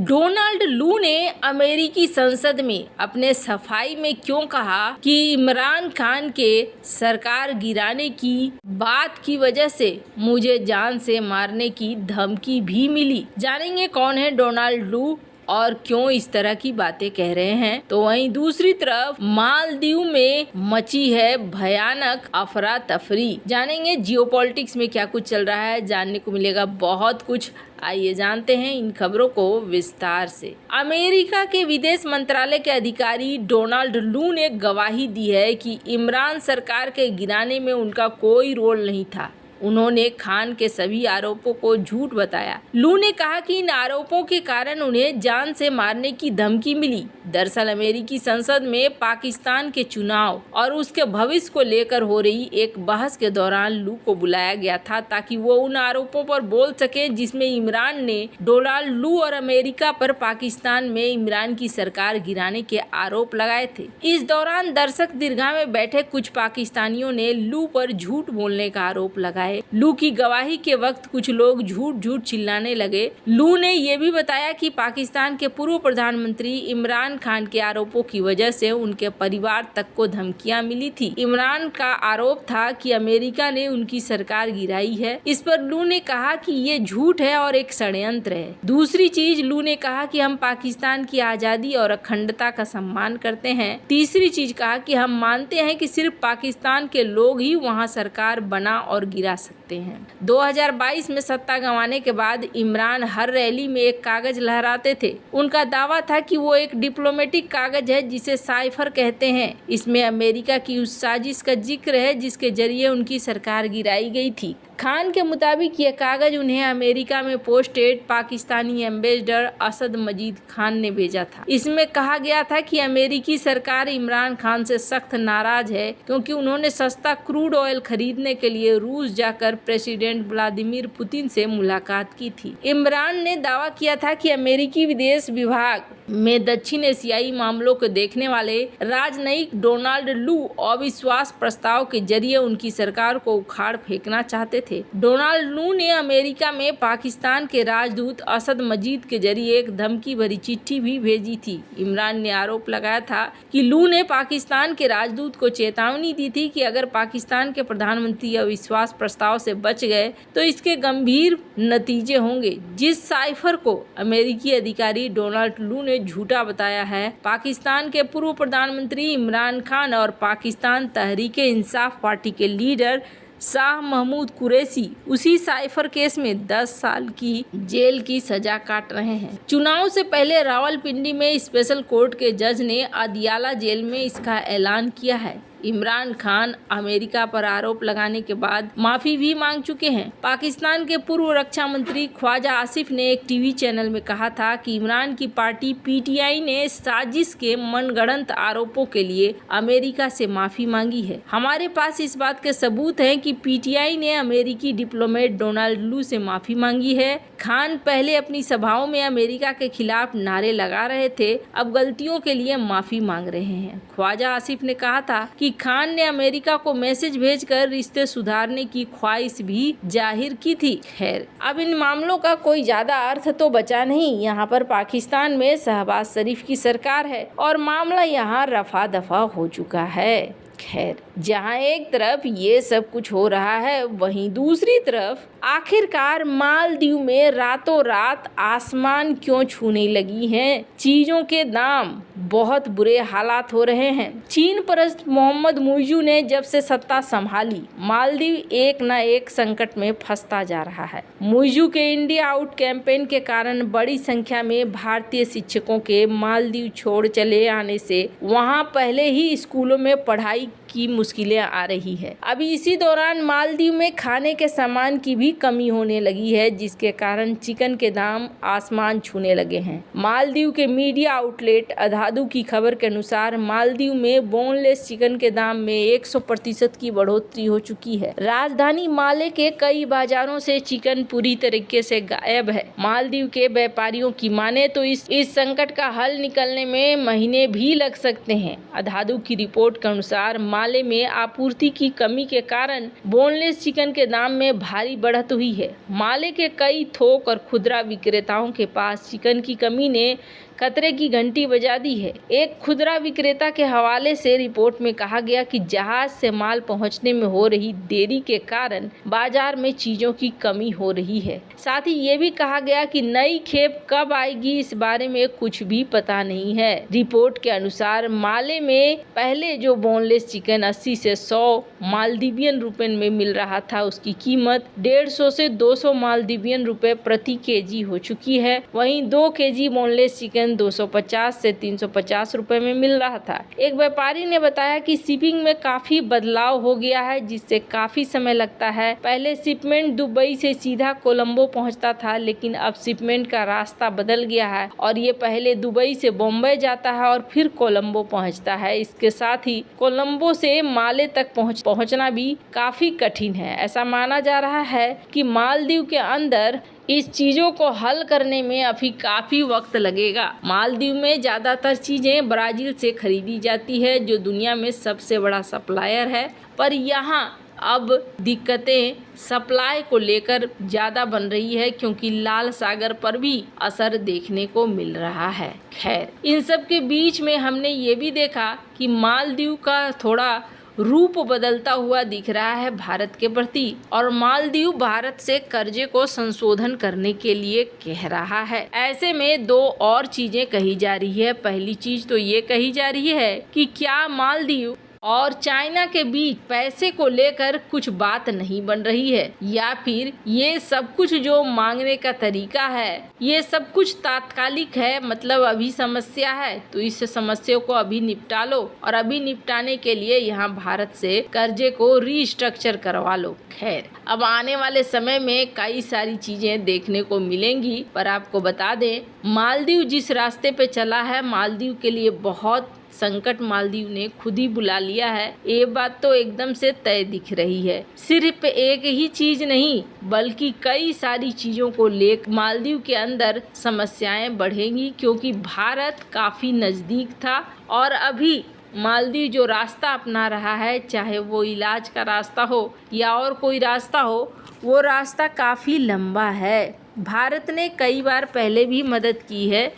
Donald लू ने अमेरिकी संसद में अपने सफाई में क्यों कहा कि इमरान खान के सरकार गिराने की बात की वजह से मुझे जान से मारने की धमकी भी मिली। जानेंगे कौन है डोनाल्ड लू और क्यों इस तरह की बातें कह रहे हैं। तो वहीं दूसरी तरफ मालदीव में मची है भयानक अफरा तफरी। जानेंगे जियोपॉलिटिक्स में क्या कुछ चल रहा है, जानने को मिलेगा बहुत कुछ। आइए जानते हैं इन खबरों को विस्तार से। अमेरिका के विदेश मंत्रालय के अधिकारी डोनाल्ड लू ने गवाही दी है कि इमरान सरकार के गिराने में उनका कोई रोल नहीं था। उन्होंने खान के सभी आरोपों को झूठ बताया। लू ने कहा कि इन आरोपों के कारण उन्हें जान से मारने की धमकी मिली। दरअसल अमेरिकी संसद में पाकिस्तान के चुनाव और उसके भविष्य को लेकर हो रही एक बहस के दौरान लू को बुलाया गया था ताकि वो उन आरोपों पर बोल सके जिसमें इमरान ने डोनाल्ड लू और अमेरिका पर पाकिस्तान में इमरान की सरकार गिराने के आरोप लगाए थे। इस दौरान दर्शक दीर्घा में बैठे कुछ पाकिस्तानियों ने लू पर झूठ बोलने का आरोप लगाया। लू की गवाही के वक्त कुछ लोग झूठ चिल्लाने लगे। लू ने यह भी बताया कि पाकिस्तान के पूर्व प्रधानमंत्री इमरान खान के आरोपों की वजह से उनके परिवार तक को धमकियां मिली थी। इमरान का आरोप था कि अमेरिका ने उनकी सरकार गिराई है। इस पर लू ने कहा कि ये झूठ है और एक षड्यंत्र है। दूसरी चीज लू ने कहा कि हम पाकिस्तान की आजादी और अखंडता का सम्मान करते हैं। तीसरी चीज कहा कि हम मानते हैं कि सिर्फ पाकिस्तान के लोग ही वहाँ सरकार बना और गिरा सकते हैं। 2022 में सत्ता गंवाने के बाद इमरान हर रैली में एक कागज लहराते थे। उनका दावा था कि वो एक डिप्लोमेटिक कागज है जिसे साइफर कहते हैं। इसमें अमेरिका की उस साजिश का जिक्र है जिसके जरिए उनकी सरकार गिराई गई थी। खान के मुताबिक यह कागज उन्हें अमेरिका में पोस्टेड पाकिस्तानी एम्बेसडर असद मजीद खान ने भेजा था। इसमें कहा गया था कि अमेरिकी सरकार इमरान खान से सख्त नाराज है क्योंकि उन्होंने सस्ता क्रूड ऑयल खरीदने के लिए रूस जाकर प्रेसिडेंट व्लादिमीर पुतिन से मुलाकात की थी। इमरान ने दावा किया था कि अमेरिकी विदेश विभाग में दक्षिण एशियाई मामलों को देखने वाले राजनयिक डोनाल्ड लू अविश्वास प्रस्ताव के जरिए उनकी सरकार को उखाड़ फेंकना चाहते थे। डोनाल्ड लू ने अमेरिका में पाकिस्तान के राजदूत असद मजीद के जरिए एक धमकी भरी चिट्ठी भी भेजी थी। इमरान ने आरोप लगाया था कि लू ने पाकिस्तान के राजदूत को चेतावनी दी थी कि अगर पाकिस्तान के प्रधानमंत्री अविश्वास प्रस्ताव से बच गए तो इसके गंभीर नतीजे होंगे। जिस साइफर को अमेरिकी अधिकारी डोनाल्ड लू ने झूठा बताया है, पाकिस्तान के पूर्व प्रधानमंत्री इमरान खान और पाकिस्तान तहरीक-ए-इंसाफ पार्टी के लीडर शाह महमूद कुरैशी उसी साइफर केस में 10 साल की जेल की सजा काट रहे हैं। चुनाव से पहले रावलपिंडी में स्पेशल कोर्ट के जज ने अदियाला जेल में इसका ऐलान किया है। इमरान खान अमेरिका पर आरोप लगाने के बाद माफी भी मांग चुके हैं। पाकिस्तान के पूर्व रक्षा मंत्री ख्वाजा आसिफ ने एक टीवी चैनल में कहा था कि इमरान की पार्टी पीटीआई ने साजिश के मनगढ़ंत आरोपों के लिए अमेरिका से माफी मांगी है। हमारे पास इस बात के सबूत हैं कि पीटीआई ने अमेरिकी डिप्लोमेट डोनाल्ड लू से माफी मांगी है। खान पहले अपनी सभाओं में अमेरिका के खिलाफ नारे लगा रहे थे, अब गलतियों के लिए माफी मांग रहे हैं। ख्वाजा आसिफ ने कहा था कि खान ने अमेरिका को मैसेज भेजकर रिश्ते सुधारने की ख्वाहिश भी जाहिर की थी। खैर, अब इन मामलों का कोई ज्यादा अर्थ तो बचा नहीं। यहाँ पर पाकिस्तान में शहबाज शरीफ की सरकार है और मामला यहाँ रफा दफा हो चुका है। खैर, जहाँ एक तरफ ये सब कुछ हो रहा है वहीं दूसरी तरफ आखिरकार मालदीव में रातों रात आसमान क्यों छूने लगी हैं? चीजों के दाम बहुत बुरे हालात हो रहे हैं। चीन परस्त मोहम्मद मुइजू ने जब से सत्ता संभाली मालदीव एक न एक संकट में फंसता जा रहा है। मुइजू के इंडिया आउट कैंपेन के कारण बड़ी संख्या में भारतीय शिक्षकों के मालदीव छोड़ चले आने से वहां पहले ही स्कूलों में पढ़ाई की मुश्किलें आ रही है। अभी इसी दौरान मालदीव में खाने के सामान की भी कमी होने लगी है जिसके कारण चिकन के दाम आसमान छूने लगे हैं। मालदीव के मीडिया आउटलेट अधादू की खबर के अनुसार मालदीव में बोनलेस चिकन के दाम में 100% की बढ़ोतरी हो चुकी है। राजधानी माले के कई बाजारों से चिकन पूरी तरीके से गायब है। मालदीव के व्यापारियों की माने तो इस संकट का हल निकलने में महीने भी लग सकते हैं। अधादू की रिपोर्ट के अनुसार माले में आपूर्ति की कमी के कारण बोनलेस चिकन के दाम में भारी बढ़त हुई है। माले के कई थोक और खुदरा विक्रेताओं के पास चिकन की कमी ने खतरे की घंटी बजा दी है। एक खुदरा विक्रेता के हवाले से रिपोर्ट में कहा गया कि जहाज से माल पहुंचने में हो रही देरी के कारण बाजार में चीजों की कमी हो रही है। साथ ही ये भी कहा गया कि नई खेप कब आएगी इस बारे में कुछ भी पता नहीं है। रिपोर्ट के अनुसार माले में पहले जो बोनलेस चिकन 80 से 100 मालदीवियन रुपए में मिल रहा था, उसकी कीमत 150 से 200 मालदीवियन रुपए प्रति केजी हो चुकी है। वहीं 2 केजी बोनलेस चिकन 250 से 350 रुपए में मिल रहा था। एक व्यापारी ने बताया कि शिपिंग में काफी बदलाव हो गया है, जिससे काफी समय लगता है। पहले शिपमेंट दुबई से सीधा कोलंबो पहुंचता था, लेकिन अब शिपमेंट का रास्ता बदल गया है और ये पहले दुबई से बॉम्बे जाता है और फिर कोलंबो पहुंचता है। इसके साथ ही कोलंबो से माले तक पहुंचना भी काफी कठिन है। ऐसा माना जा रहा है कि मालदीव के अंदर इस चीजों को हल करने में अभी काफी वक्त लगेगा। मालदीव में ज्यादातर चीजें ब्राजील से खरीदी जाती है, जो दुनिया में सबसे बड़ा सप्लायर है, पर यहाँ अब दिक्कतें सप्लाई को लेकर ज़्यादा बन रही है, क्योंकि लाल सागर पर भी असर देखने को मिल रहा है। खैर, इन सब के बीच में हमने ये भी देखा कि मालदीव का थोड़ा रूप बदलता हुआ दिख रहा है भारत के प्रति, और मालदीव भारत से कर्जे को संशोधन करने के लिए कह रहा है। ऐसे में 2 और चीजें कही जा रही है। पहली चीज तो ये कही जा रही है कि क्या मालदीव और चाइना के बीच पैसे को लेकर कुछ बात नहीं बन रही है, या फिर ये सब कुछ जो मांगने का तरीका है ये सब कुछ तात्कालिक है, मतलब अभी समस्या है तो इस समस्या को अभी निपटा लो, और अभी निपटाने के लिए यहाँ भारत से कर्जे को रीस्ट्रक्चर करवा लो। खैर, अब आने वाले समय में कई सारी चीजें देखने को मिलेंगी, पर आपको बता दें मालदीव जिस रास्ते पे चला है, मालदीव के लिए बहुत संकट मालदीव ने खुद ही बुला लिया है। ये बात तो एकदम से तय दिख रही है। सिर्फ एक ही चीज नहीं, बल्कि कई सारी चीजों को लेकर मालदीव के अंदर समस्याएं बढ़ेंगी, क्योंकि भारत काफी नजदीक था और अभी मालदीव जो रास्ता अपना रहा है, चाहे वो इलाज का रास्ता हो या और कोई रास्ता हो, वो रास्ता काफी लंबा है। भारत ने कई बार पहले भी मदद की है,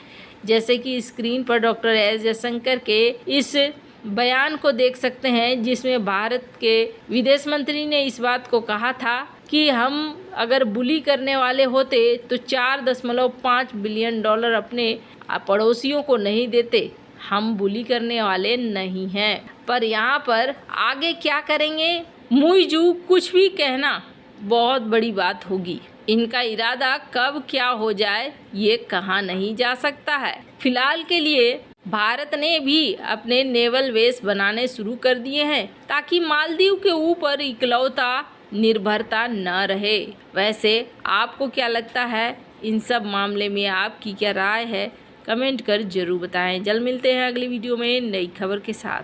जैसे कि स्क्रीन पर डॉक्टर एस जयशंकर के इस बयान को देख सकते हैं, जिसमें भारत के विदेश मंत्री ने इस बात को कहा था कि हम अगर बुली करने वाले होते तो $4.5 बिलियन अपने पड़ोसियों को नहीं देते। हम बुली करने वाले नहीं हैं, पर यहाँ पर आगे क्या करेंगे, मुईजू कुछ भी कहना बहुत बड़ी बात होगी। इनका इरादा कब क्या हो जाए ये कहा नहीं जा सकता है। फिलहाल के लिए भारत ने भी अपने नेवल बेस बनाने शुरू कर दिए हैं, ताकि मालदीव के ऊपर इकलौता निर्भरता न रहे। वैसे आपको क्या लगता है, इन सब मामले में आपकी क्या राय है, कमेंट कर जरूर बताएं। जल्द मिलते हैं अगली वीडियो में नई खबर के साथ।